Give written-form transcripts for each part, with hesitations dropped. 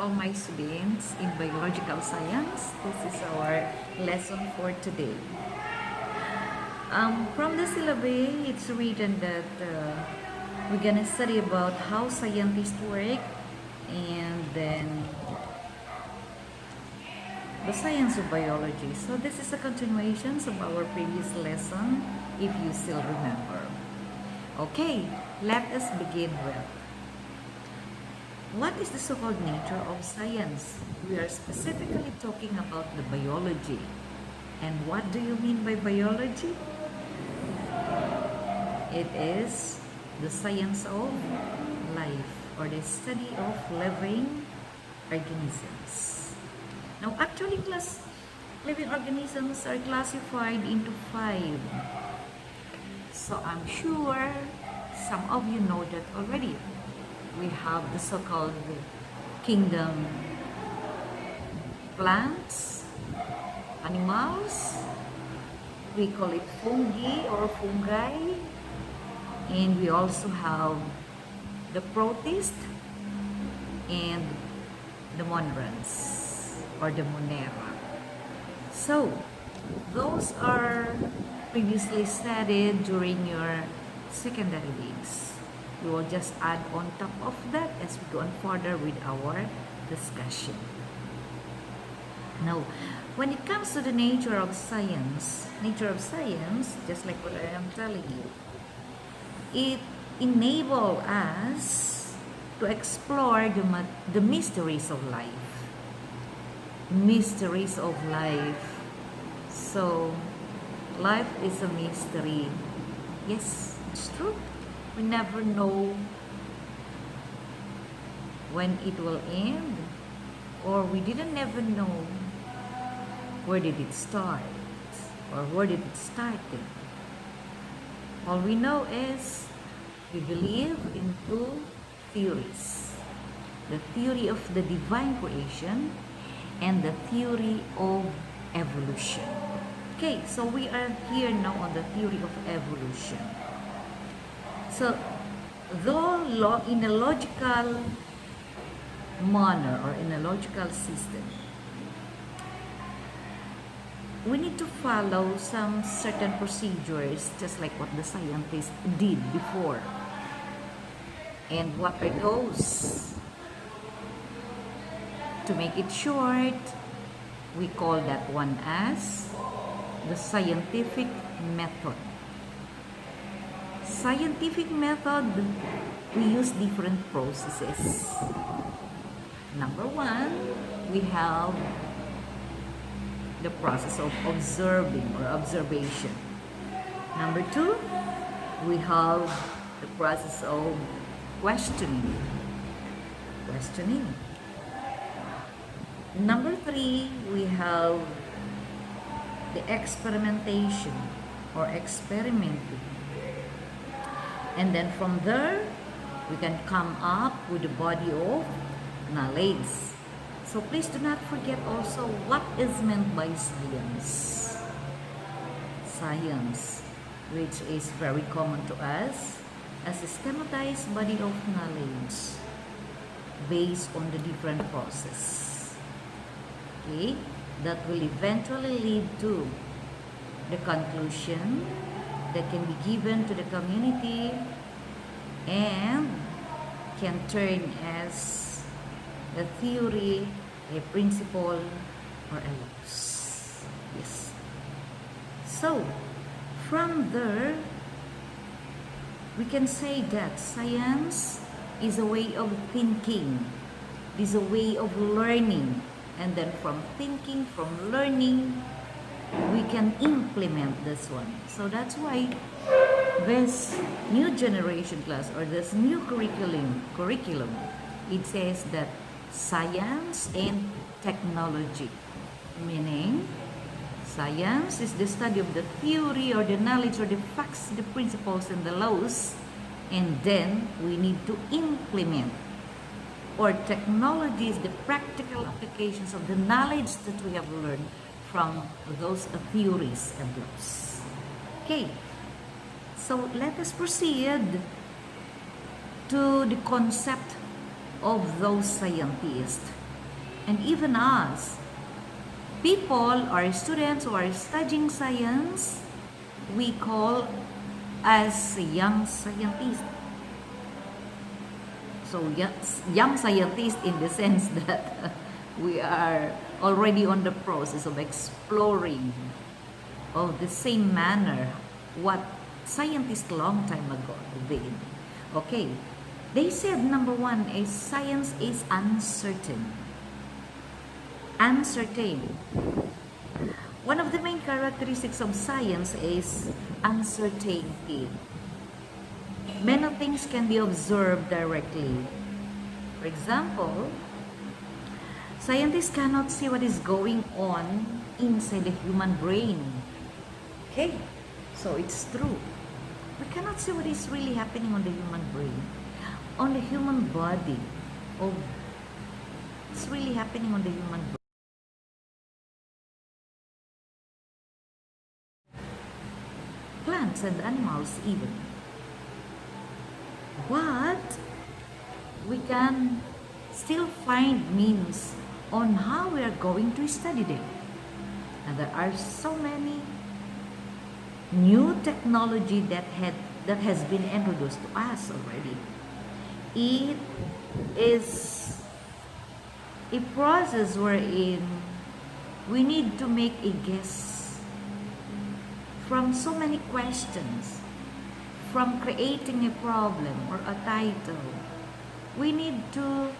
all my students in biological science. This is our lesson for today. From the syllabus, it's written that we're gonna study about how scientists work and then the science of biology. So this is a continuation of our previous lesson, if you still remember. Okay, let us begin with what is the so-called nature of science? We are specifically talking about the biology. And what do you mean by biology? It is the science of life or the study of living organisms. Now, actually, living organisms are classified into 5. So I'm sure some of you know that already. We have the so-called kingdom plants, animals, we call it fungi or fungi, and we also have the protists and the monarchs or the monera. So those are previously studied during your secondary days. We will just add on top of that as we go on further with our discussion. Now, when it comes to the nature of science, just like what I am telling you, it enables us to explore the mysteries of life. Mysteries of life. So, life is a mystery. Yes, it's true. We never know when it will end, or we didn't never know where did it start or where did it started. All we know is we believe in 2 theories. The theory of the divine creation and the theory of evolution. Okay, so we are here now on the theory of evolution. So, though in a logical manner or in a logical system, we need to follow some certain procedures just like what the scientists did before. And what are those? To make it short, we call that one as the scientific method. Scientific method, we use different processes. Number 1, we have the process of observing or observation. Number 2, we have the process of questioning. Number 3, we have the experimentation or experimenting. And then from there, we can come up with a body of knowledge. So please do not forget also what is meant by science. Science, which is very common to us, a systematized body of knowledge based on the different processes. Okay, that will eventually lead to the conclusion that can be given to the community and can turn as a theory, a principle, or a laws. Yes. So, from there, we can say that science is a way of thinking, is a way of learning, and then from thinking, from learning, we can implement this one. So that's why this new generation class or this new curriculum, it says that science and technology, meaning science is the study of the theory or the knowledge or the facts, the principles and the laws, and then we need to implement, or technology is the practical applications of the knowledge that we have learned from those theories and laws. Okay, so let us proceed to the concept of those scientists And even us, people or students who are studying science, we call as young scientists. So young scientists in the sense that we are already on the process of exploring of the same manner what scientists long time ago did. Okay, they said number one is science is uncertain. Uncertain. One of the main characteristics of science is uncertainty. Many things can be observed directly. For example, scientists cannot see what is going on inside the human brain. Okay, so it's true. We cannot see what is really happening on the human brain, on the human body. Oh, it's really happening on the human brain. Plants and animals even. But we can still find means on how we are going to study them. And there are so many new technology that has been introduced to us already. It is a process wherein we need to make a guess from so many questions, from creating a problem or a title. We need to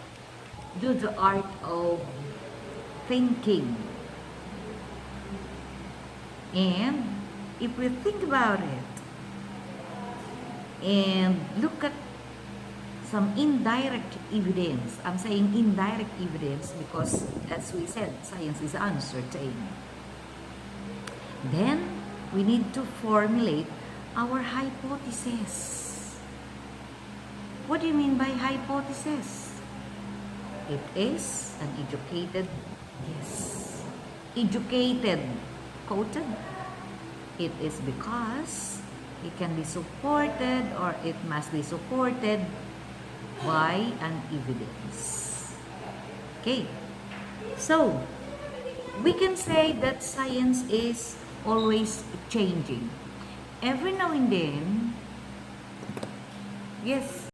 do the art of thinking. And if we think about it and look at some indirect evidence, I'm saying indirect evidence because, as we said, science is uncertain. Then we need to formulate our hypothesis. What do you mean by hypothesis? It is an educated guess. Educated, quoted. It is because it can be supported or it must be supported by an evidence. Okay, so we can say that science is always changing. Every now and then, yes,